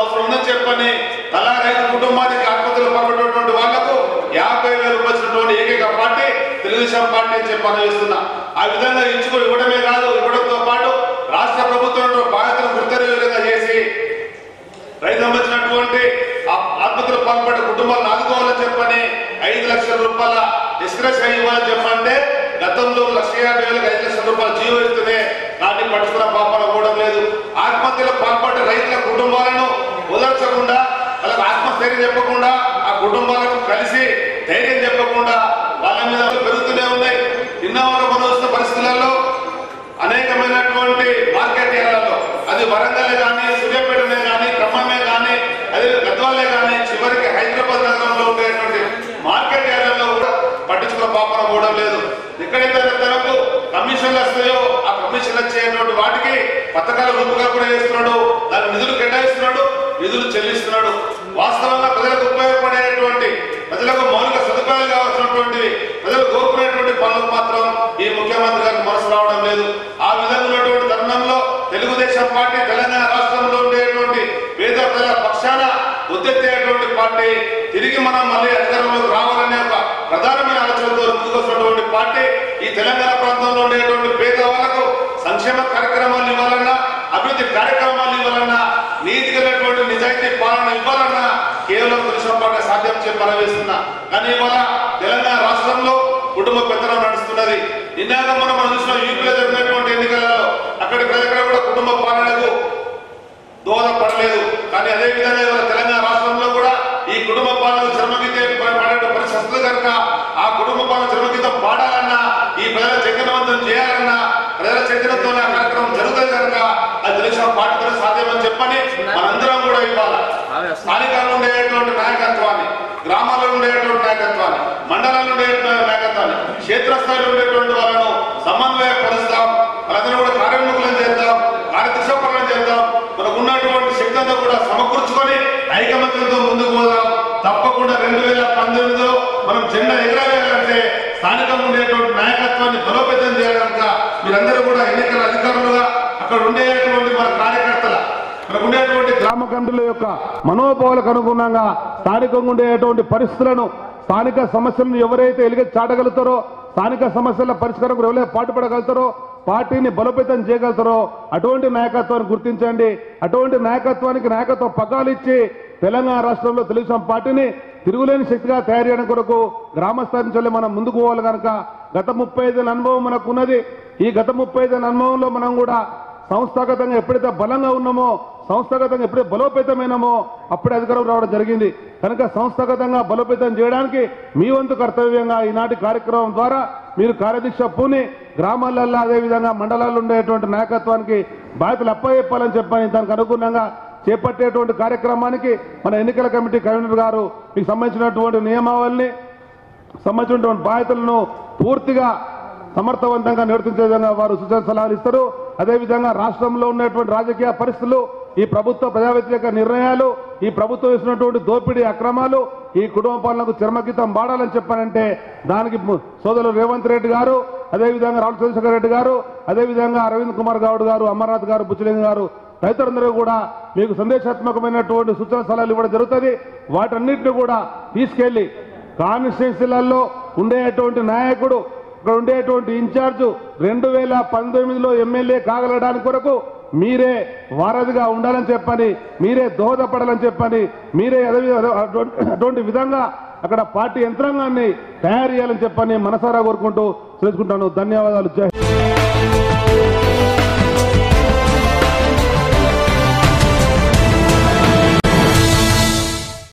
అవసరం ఉందని చెప్పని తలా 5 కుటుంబానికి ఆత్మహత్యలు పడినటువంటి వాళ్లకు 50,000 రూపాయలు ఇచ్చినటువంటి ఏకైక పార్టీ తెలుగుదేశం పార్టీ అని చెప్పి అనుభవిస్తున్నా. ఆ విధంగా ఇవ్వడమే కాదు, ఇవ్వడంతో పాటు రాష్ట్ర ప్రభుత్వం బాధ్యతలు గుర్తెరిగేలా చేసి రైతు సంబంధించినటువంటి ఆత్మహత్యలు పాల్పడ్డ కుటుంబాలను ఆదుకోవాలని చెప్పని 5 లక్షల రూపాయల డిస్క్రెషన్ ఇవ్వాలని చెప్పంటే గతంలో 1,50,000 5 లక్షల రూపాయలు జీవో ఇస్తూనే నాటిని పట్టుకున్న పాపన కూడా లేదు. ఆత్మహత్యలకు పాల్పడ్డ రైతుల కుటుంబాలను ఓదార్చకుండా, వాళ్ళకి ఆత్మస్థైర్యం చెప్పకుండా, ఆ కుటుంబాలకు కలిసి ధైర్యం చెప్పకుండా వాళ్ళ మీద పెరుగుతూనే ఉన్నాయి. నిన్నవరకు మనం వస్తున్న పరిస్థితులలో అనేకమైనటువంటి మార్కెట్ ఏరియాలలో, అది వరంగల్ కానీ, సూర్యాపేటనే కానీ, ఖమ్మమే కానీ, అదే గద్వాలే కానీ, చివరికి హైదరాబాద్ నగరంలో ఉండేటువంటి మార్కెట్ ఏరియాలో కూడా పట్టించుకున్న పాపన కూడా లేదు. ఎక్కడైతే తనకు కమిషన్లు వస్తాయో ఆ కమిషన్లు వచ్చేటువంటి వాటికి పథకాల రూపకల్పన చేస్తున్నాడు, దాని నిధులు కేటాయిస్తున్నాడు, నిధులు చెల్లిస్తున్నాడు. వాస్తవంగా ప్రజలకు ఉపయోగపడేటువంటి, ప్రజలకు మౌలిక సదుపాయాలు కావాల్సినటువంటి, ప్రజలు కోరుకునేటువంటి పనులకు మాత్రం ఈ ముఖ్యమంత్రి గారికి మనసు రావడం లేదు. ఆ విధంగా ఉన్నటువంటి తరుణంలో తెలుగుదేశం పార్టీ తెలంగాణ రాష్ట్రంలో ఉండేటువంటి పేద ప్రజల పక్షాన ఉద్దెత్తేటువంటి పార్టీ, తిరిగి మనం మళ్ళీ అధికారంలోకి రావాలనే ఒక ప్రధానమైన ఆలోచనతో ముందుకొస్తున్నటువంటి పార్టీ. ఈ తెలంగాణ ప్రాంతంలో ఉండేటువంటి పేదవాళ్లకు సంక్షేమ కార్యక్రమాలు ఇవ్వాలన్నా, అభివృద్ధి కార్యక్రమాలు ఇవ్వాలన్నా, నీతి కలిగినటువంటి నిజాయితీ పాలన ఇవ్వాలన్నా కేవలం తెలుగుదేశం పార్టీ సాధ్యం చెప్పి పరవేస్తున్నా. కానీ ఇవాళ తెలంగాణ రాష్ట్రంలో కుటుంబ పెత్తనం నడుస్తున్నది. నిన్నాక మనం చూసిన యూపీలో జరిగినటువంటి ఎన్నికలలో అక్కడి ప్రజలు కూడా కుటుంబ పాలనకు దోహదపడలేదు. కానీ అదే విధంగా ఇవాళ తెలంగాణ రాష్ట్రంలో కూడా ఈ కుటుంబ పాలన చర్మగీతం పడే పరిస్థితులు కనుక ఆ కుటుంబ పాలన చర్మగీతం పాడాలన్నా, ఈ ప్రజల చైతన్యవంతం చేయాలన్నా, ప్రజల చైతన్యంతోనే ఆ కార్యక్రమం జరుగుతుంది కనుక అది తెలుగుదేశం పార్టీతో సాధ్యమని చెప్పని మనందరం కూడా ఇవ్వాలి. స్థానికంగా ఉండేటువంటి నాయకత్వాన్ని, గ్రామాల్లో ఉండేటువంటి నాయకత్వాన్ని, మండలాల్లో ఉండేటువంటి నాయకత్వాన్ని, క్షేత్రస్థాయిలో ఉండేటువంటి వాళ్ళను సమన్వయపరుస్తాం. వాళ్ళందరూ కూడా కార్యోన్ముఖులను చేద్దాం, కార్యదృశ్యపరం చేద్దాం. మనకు ఉన్నటువంటి శక్తి అంతా కూడా సమకూర్చుకొని ఐకమత్యంతో ముందుకు పోదాం. తప్పకుండా 2019లో మనం జెండా ఎగరాలంటే స్థానికంగా ఉండేటువంటి నాయకత్వాన్ని బలోపేతం చేయాలి కనుక మీరందరూ కూడా ఎన్నికల అధికారులుగా అక్కడ ఉండేటువంటి మన కార్యకర్తల, మనకు ఉండేటువంటి గ్రామ కమిటీల యొక్క మనోభావాలకు అనుగుణంగా స్థానికంగా ఉండేటువంటి పరిస్థితులను, స్థానిక సమస్యలను ఎవరైతే చాటగలుగుతారో, స్థానిక సమస్యల పరిష్కారం ఎవరైతే పాటుపడగలుగుతారో, పార్టీని బలోపేతం చేయగలుగుతారో అటువంటి నాయకత్వాన్ని గుర్తించండి. అటువంటి నాయకత్వానికి నాయకత్వ పగ్గాలు ఇచ్చి తెలంగాణ రాష్ట్రంలో తెలుగుదేశం పార్టీని తిరుగులేని శక్తిగా తయారు చేయడం కొరకు గ్రామస్థాయి నుంచి మనం ముందుకు పోవాలి కనుక గత 35 అనుభవం మనకు ఉన్నది. ఈ గత 35 అనుభవంలో మనం కూడా సంస్థాగతంగా ఎప్పుడైతే బలంగా ఉన్నామో, సంస్థాగతంగా ఎప్పుడైతే బలోపేతమైనామో అప్పుడే అధికారం రావడం జరిగింది. కనుక సంస్థాగతంగా బలోపేతం చేయడానికి మీ వంతు కర్తవ్యంగా ఈనాటి కార్యక్రమం ద్వారా మీరు కార్యదీక్ష పూని గ్రామాలలో, అదేవిధంగా మండలాల్లో ఉండేటువంటి నాయకత్వానికి బాధ్యతలు అప్పచెప్పాలని చెప్పని దానికి అనుగుణంగా చేపట్టేటువంటి కార్యక్రమానికి మన ఎన్నికల కమిటీ కన్వీనర్ గారు మీకు సంబంధించినటువంటి నియమావళిని, సంబంధించినటువంటి బాధ్యతలను పూర్తిగా సమర్థవంతంగా నిర్వర్తించే విధంగా వారు సూచన సలహాలు ఇస్తారు. అదేవిధంగా రాష్ట్రంలో ఉన్నటువంటి రాజకీయ పరిస్థితులు, ఈ ప్రభుత్వ ప్రజా వ్యతిరేక నిర్ణయాలు, ఈ ప్రభుత్వం ఇస్తున్నటువంటి దోపిడీ అక్రమాలు, ఈ కుటుంబ పాలనకు చర్మగీతం పాడాలని చెప్పానంటే దానికి సోదరులు రేవంత్ రెడ్డి గారు, అదేవిధంగా రావుల చంద్రశేఖర్ రెడ్డి గారు, అదేవిధంగా అరవింద్ కుమార్ గౌడ్ గారు, అమర్నాథ్ గారు, బుచ్చలింగ గారు రైతులందరూ కూడా మీకు సందేశాత్మకమైనటువంటి సూచన సలహాలు ఇవ్వడం జరుగుతుంది. వాటన్నిటిని కూడా తీసుకెళ్లి కాన్స్టిట్యున్సీలలో ఉండేటువంటి నాయకుడు, ఇక్కడ ఉండేటువంటి ఇన్ఛార్జు 2019లో ఎమ్మెల్యే కాగలడానికి కొరకు మీరే వారధిగా ఉండాలని చెప్పని, మీరే దోహదపడాలని చెప్పని, మీరే అటువంటి విధంగా అక్కడ పార్టీ యంత్రాంగాన్ని తయారు చేయాలని చెప్పని మనసారా కోరుకుంటూ తెలుసుకుంటాను. ధన్యవాదాలు. జై